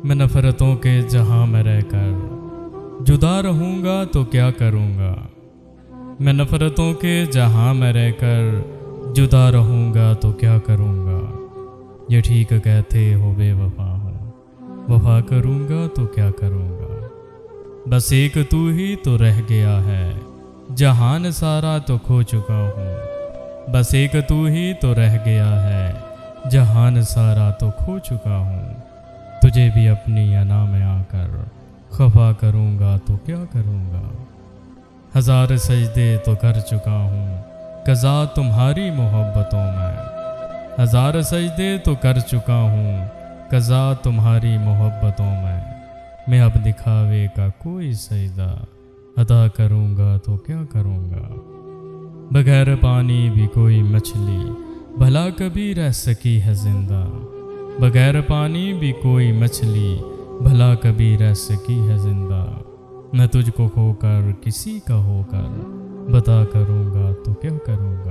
میں نفرتوں کے جہاں میں رہ کر جدا رہوں گا تو کیا کروں گا۔ میں نفرتوں کے جہاں میں رہ کر جدا رہوں گا تو کیا کروں گا۔ یہ ٹھیک کہتے ہو بے وفا ہوں، وفا کروں گا تو کیا کروں گا۔ بس ایک تو ہی تو رہ گیا ہے، جہان سارا تو کھو چکا ہوں۔ بس ایک تو ہی تو رہ گیا ہے، جہان سارا تو کھو چکا ہوں۔ تجھے بھی اپنی انا میں آ کر خفا کروں گا تو کیا کروں گا۔ ہزار سجدے تو کر چکا ہوں قضا تمہاری محبتوں میں۔ ہزار سجدے تو کر چکا ہوں قضا تمہاری محبتوں میں اب دکھاوے کا کوئی سجدہ ادا کروں گا تو کیا کروں گا۔ بغیر پانی بھی کوئی مچھلی بھلا کبھی رہ سکی ہے زندہ۔ بغیر پانی بھی کوئی مچھلی بھلا کبھی رہ سکی ہے زندہ۔ میں تجھ کو کھو کر کسی کا ہو کر بتا کروں گا تو کیا کروں گا۔